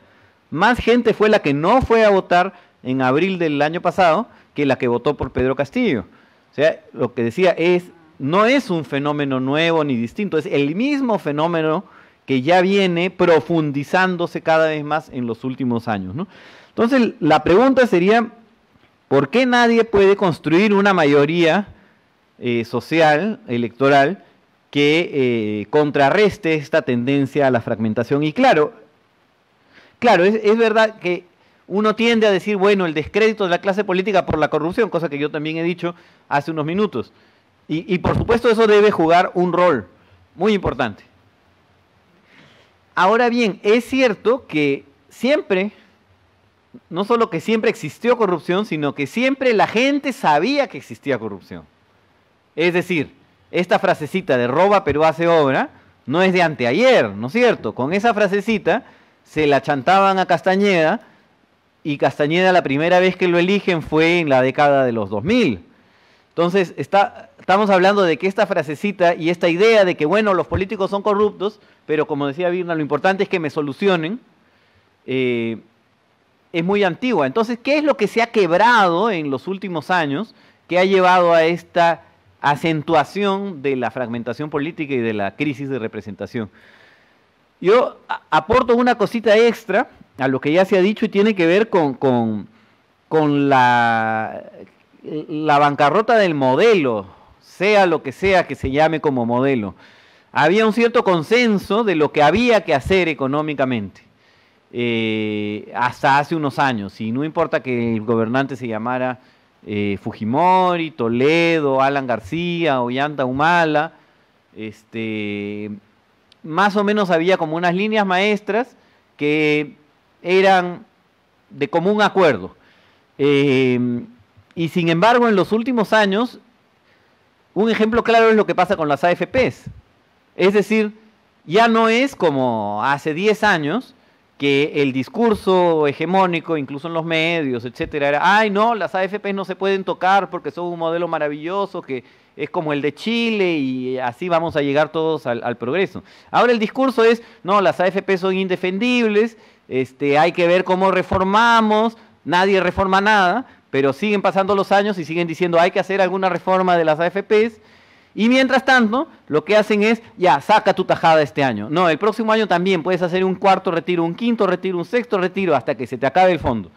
Más gente fue la que no fue a votar en abril del año pasado que la que votó por Pedro Castillo. O sea, lo que decía no es un fenómeno nuevo ni distinto, es el mismo fenómeno que ya viene profundizándose cada vez más en los últimos años, ¿no? Entonces, la pregunta sería, ¿por qué nadie puede construir una mayoría social, electoral, que contrarreste esta tendencia a la fragmentación? Y claro, es verdad que uno tiende a decir, bueno, el descrédito de la clase política por la corrupción, cosa que yo también he dicho hace unos minutos. Y por supuesto eso debe jugar un rol muy importante. Ahora bien, es cierto que siempre, no solo que siempre existió corrupción, sino que siempre la gente sabía que existía corrupción. Es decir, esta frasecita de roba pero hace obra no es de anteayer, ¿no es cierto? Con esa frasecita se la chantaban a Castañeda, y Castañeda la primera vez que lo eligen fue en la década de los 2000. Entonces, estamos hablando de que esta frasecita y esta idea de que, bueno, los políticos son corruptos, pero como decía Virna, lo importante es que me solucionen, es muy antigua. Entonces, ¿qué es lo que se ha quebrado en los últimos años que ha llevado a esta acentuación de la fragmentación política y de la crisis de representación? Yo aporto una cosita extra a lo que ya se ha dicho y tiene que ver con la bancarrota del modelo, sea lo que sea que se llame como modelo. Había un cierto consenso de lo que había que hacer económicamente hasta hace unos años, y no importa que el gobernante se llamara Fujimori, Toledo, Alan García, Ollanta Humala, más o menos había como unas líneas maestras que eran de común acuerdo. Y sin embargo, en los últimos años, un ejemplo claro es lo que pasa con las AFPs. Es decir, ya no es como hace 10 años que el discurso hegemónico, incluso en los medios, etcétera, era, ay no, las AFPs no se pueden tocar porque son un modelo maravilloso que es como el de Chile y así vamos a llegar todos al progreso. Ahora el discurso es, no, las AFPs son indefendibles, hay que ver cómo reformamos, nadie reforma nada, pero siguen pasando los años y siguen diciendo hay que hacer alguna reforma de las AFPs, y mientras tanto lo que hacen es, ya, saca tu tajada este año. No, el próximo año también puedes hacer un cuarto retiro, un quinto retiro, un sexto retiro, hasta que se te acabe el fondo.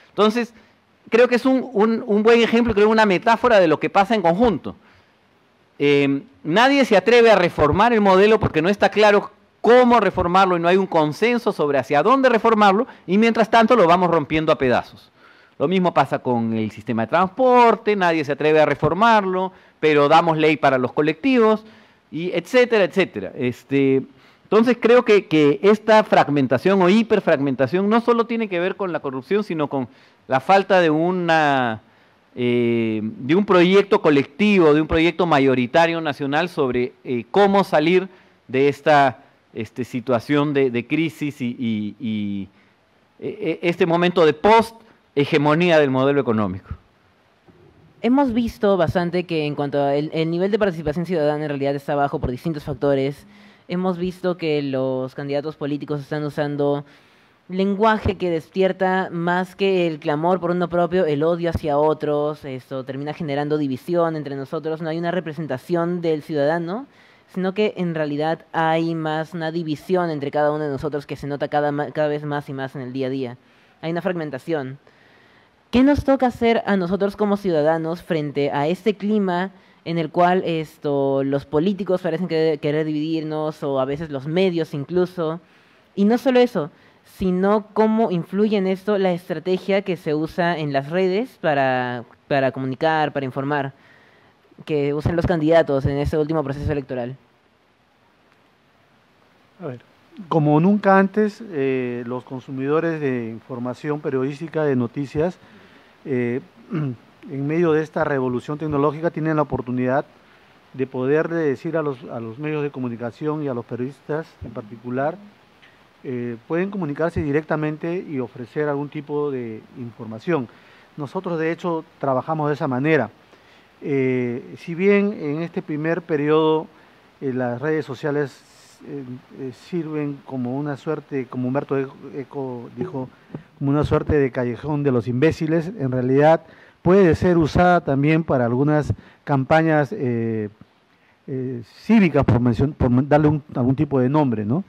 Entonces, creo que es un buen ejemplo, creo una metáfora de lo que pasa en conjunto. Nadie se atreve a reformar el modelo porque no está claro cómo reformarlo y no hay un consenso sobre hacia dónde reformarlo, y mientras tanto lo vamos rompiendo a pedazos. Lo mismo pasa con el sistema de transporte, nadie se atreve a reformarlo, pero damos ley para los colectivos, y etcétera, etcétera. Entonces creo que esta fragmentación o hiperfragmentación no solo tiene que ver con la corrupción, sino con la falta de un proyecto colectivo, de un proyecto mayoritario nacional sobre cómo salir de esta situación de crisis y este momento de post-hegemonía del modelo económico. Hemos visto bastante que en cuanto al nivel de participación ciudadana en realidad está bajo por distintos factores. Hemos visto que los candidatos políticos están usando lenguaje que despierta más que el clamor por uno propio, el odio hacia otros. Esto termina generando división entre nosotros. No hay una representación del ciudadano, sino que en realidad hay más una división entre cada uno de nosotros que se nota cada vez más y más en el día a día. Hay una fragmentación. ¿Qué nos toca hacer a nosotros como ciudadanos frente a este clima en el cual los políticos parecen querer dividirnos, o a veces los medios incluso? Y no solo eso, sino cómo influye en esto la estrategia que se usa en las redes para comunicar, para informar, que usan los candidatos en este último proceso electoral. A ver, como nunca antes, los consumidores de información periodística, de noticias, en medio de esta revolución tecnológica tienen la oportunidad de poderle decir a los medios de comunicación y a los periodistas en particular, pueden comunicarse directamente y ofrecer algún tipo de información. Nosotros de hecho trabajamos de esa manera. Si bien en este primer periodo las redes sociales sirven como una suerte, como Humberto Eco dijo, como una suerte de callejón de los imbéciles, en realidad puede ser usada también para algunas campañas cívicas, por darle algún tipo de nombre, ¿no?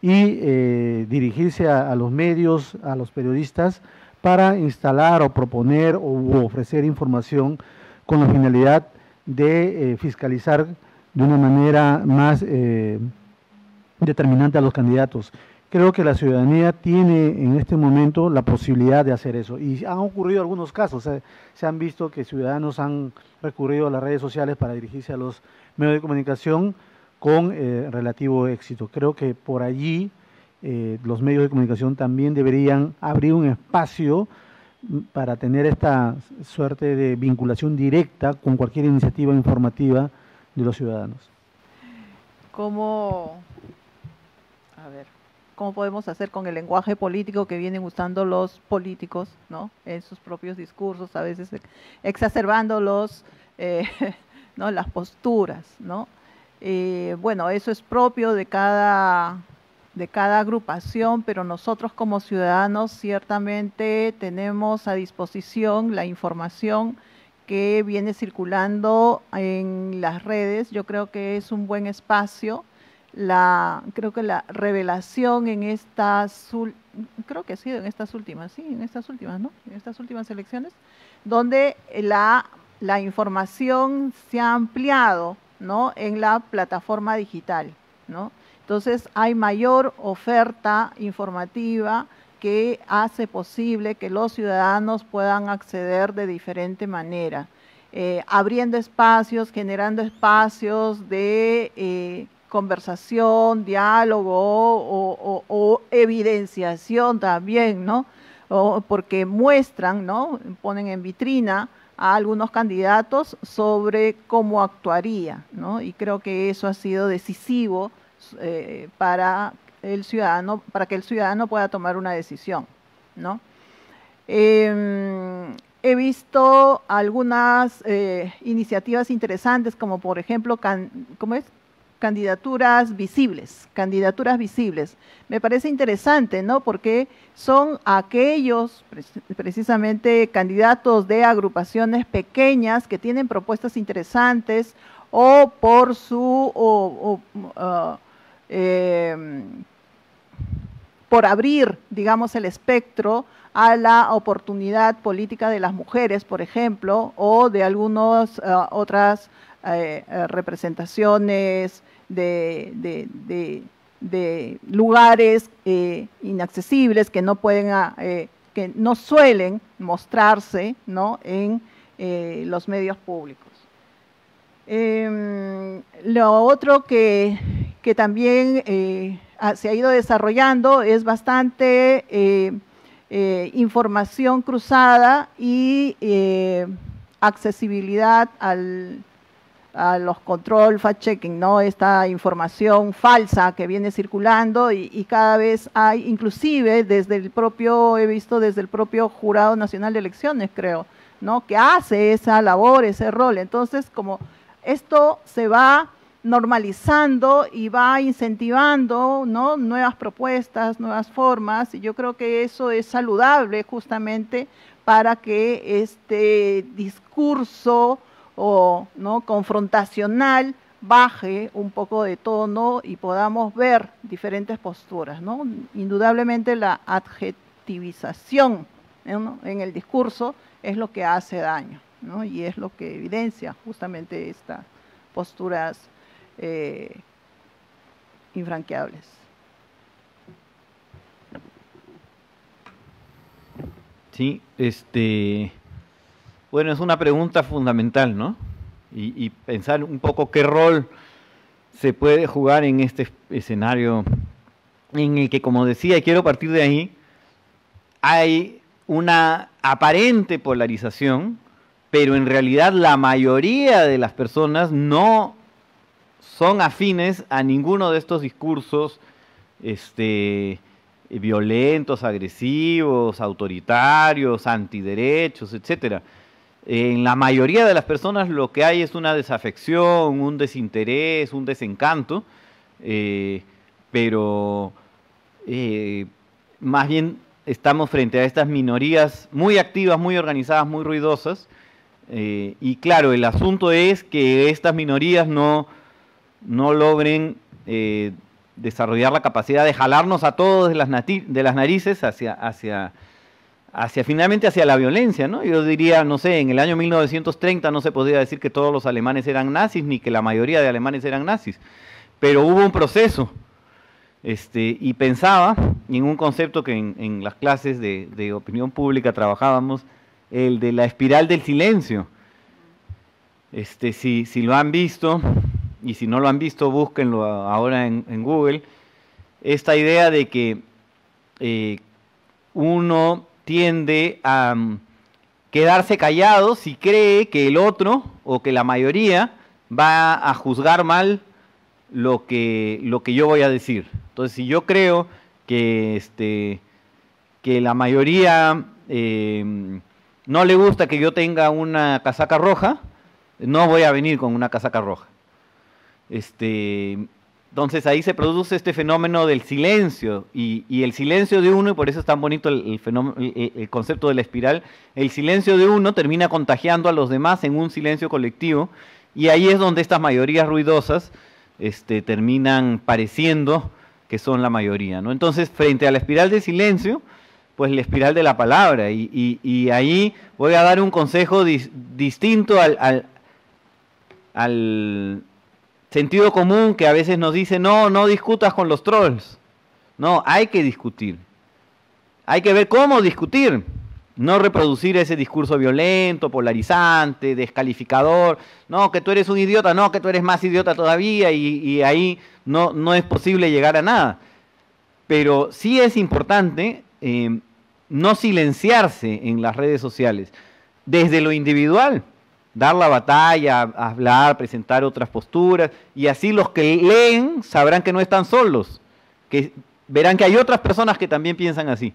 Y dirigirse a los medios, a los periodistas, para instalar o proponer o ofrecer información con la finalidad de fiscalizar de una manera más determinante a los candidatos. Creo que la ciudadanía tiene en este momento la posibilidad de hacer eso. Y han ocurrido algunos casos. Se han visto que ciudadanos han recurrido a las redes sociales para dirigirse a los medios de comunicación con relativo éxito. Creo que por allí los medios de comunicación también deberían abrir un espacio para tener esta suerte de vinculación directa con cualquier iniciativa informativa de los ciudadanos. ¿Cómo podemos hacer con el lenguaje político que vienen usando los políticos, ¿no?, en sus propios discursos, a veces exacerbando ¿no?, las posturas, ¿no? Bueno, eso es propio de cada agrupación, pero nosotros como ciudadanos ciertamente tenemos a disposición la información que viene circulando en las redes. Yo creo que es un buen espacio. Creo que la revelación en estas últimas, ¿no?, en estas últimas elecciones, donde la información se ha ampliado, ¿no?, en la plataforma digital, ¿no? Entonces hay mayor oferta informativa que hace posible que los ciudadanos puedan acceder de diferente manera, abriendo espacios, generando espacios de conversación, diálogo o evidenciación también, ¿no? Porque muestran, ¿no?, ponen en vitrina a algunos candidatos sobre cómo actuaría, ¿no? Y creo que eso ha sido decisivo para que el ciudadano pueda tomar una decisión, ¿no? He visto algunas iniciativas interesantes, como por ejemplo, candidaturas visibles. Me parece interesante, ¿no?, porque son aquellos precisamente candidatos de agrupaciones pequeñas que tienen propuestas interesantes o por por abrir, digamos, el espectro a la oportunidad política de las mujeres, por ejemplo, o de algunas otras representaciones de lugares inaccesibles que no suelen mostrarse, ¿no?, en los medios públicos. Lo otro que también se ha ido desarrollando es bastante información cruzada y accesibilidad a los control, fact-checking, ¿no?, esta información falsa que viene circulando y cada vez hay, inclusive he visto desde el propio Jurado Nacional de Elecciones, creo, ¿no?, que hace esa labor, ese rol. Entonces, como esto se va normalizando y va incentivando, ¿no?, nuevas propuestas, nuevas formas, y yo creo que eso es saludable justamente para que este discurso ¿no?, confrontacional baje un poco de tono y podamos ver diferentes posturas, ¿no? Indudablemente la adjetivización, ¿no?, en el discurso es lo que hace daño, ¿no?, y es lo que evidencia justamente estas posturas infranqueables. Sí, bueno, es una pregunta fundamental, ¿no? Y pensar un poco qué rol se puede jugar en este escenario en el que, como decía, y quiero partir de ahí, hay una aparente polarización, pero en realidad la mayoría de las personas no son afines a ninguno de estos discursos violentos, agresivos, autoritarios, antiderechos, etcétera. En la mayoría de las personas lo que hay es una desafección, un desinterés, un desencanto, pero más bien estamos frente a estas minorías muy activas, muy organizadas, muy ruidosas, y claro, el asunto es que estas minorías no logren desarrollar la capacidad de jalarnos a todos de las narices hacia finalmente hacia la violencia, ¿no? Yo diría, no sé, en el año 1930 no se podía decir que todos los alemanes eran nazis, ni que la mayoría de alemanes eran nazis, pero hubo un proceso, y pensaba en un concepto que en las clases de opinión pública trabajábamos, el de la espiral del silencio. Si lo han visto, y si no lo han visto, búsquenlo ahora en Google, esta idea de que uno tiende a quedarse callado si cree que el otro o que la mayoría va a juzgar mal lo que yo voy a decir. Entonces, si yo creo que la mayoría no le gusta que yo tenga una casaca roja, no voy a venir con una casaca roja. Entonces ahí se produce este fenómeno del silencio y el silencio de uno, y por eso es tan bonito el concepto de la espiral, el silencio de uno termina contagiando a los demás en un silencio colectivo, y ahí es donde estas mayorías ruidosas terminan pareciendo que son la mayoría, ¿no? Entonces, frente a la espiral del silencio, pues la espiral de la palabra, y ahí voy a dar un consejo distinto al sentido común que a veces nos dice, no discutas con los trolls. No, hay que discutir. Hay que ver cómo discutir. No reproducir ese discurso violento, polarizante, descalificador. No, que tú eres un idiota, no, que tú eres más idiota todavía, y ahí no es posible llegar a nada. Pero sí es importante no silenciarse en las redes sociales. Desde lo individual, dar la batalla, hablar, presentar otras posturas, y así los que leen sabrán que no están solos, que verán que hay otras personas que también piensan así.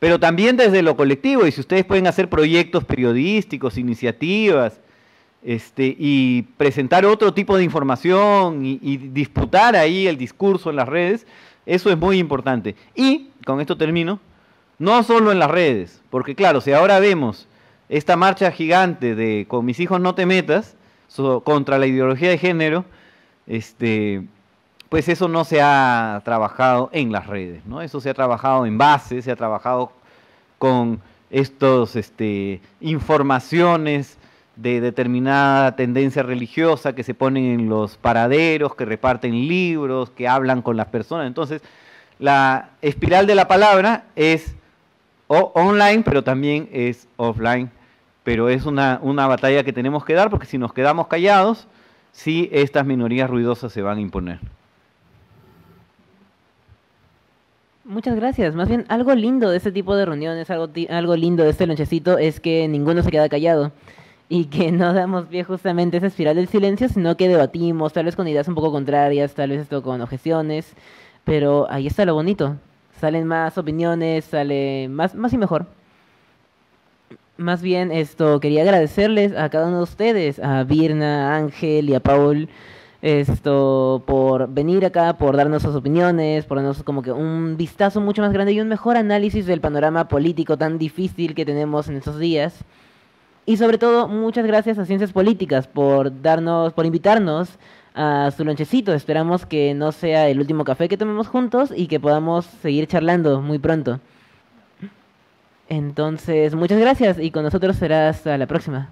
Pero también desde lo colectivo, y si ustedes pueden hacer proyectos periodísticos, iniciativas, y presentar otro tipo de información y disputar ahí el discurso en las redes, eso es muy importante. Y, con esto termino, no solo en las redes, porque claro, si ahora vemos esta marcha gigante de "con mis hijos no te metas", contra la ideología de género, pues eso no se ha trabajado en las redes, ¿no? Eso se ha trabajado en base, se ha trabajado con estos informaciones de determinada tendencia religiosa que se ponen en los paraderos, que reparten libros, que hablan con las personas. Entonces, la espiral de la palabra es online, pero también es offline. Pero es una batalla que tenemos que dar, porque si nos quedamos callados, sí, estas minorías ruidosas se van a imponer. Muchas gracias. Más bien, algo lindo de este tipo de reuniones, algo lindo de este lonchecito, es que ninguno se queda callado. Y que no damos pie justamente a esa espiral del silencio, sino que debatimos, tal vez con ideas un poco contrarias, tal vez esto con objeciones. Pero ahí está lo bonito. Salen más opiniones, sale más y mejor. Más bien, quería agradecerles a cada uno de ustedes, a Virna, a Ángel y a Paul, por venir acá, por darnos sus opiniones, por darnos como que un vistazo mucho más grande y un mejor análisis del panorama político tan difícil que tenemos en estos días. Y sobre todo, muchas gracias a Ciencias Políticas por invitarnos a su lonchecito. Esperamos que no sea el último café que tomemos juntos y que podamos seguir charlando muy pronto. Entonces, muchas gracias y con nosotros será hasta la próxima.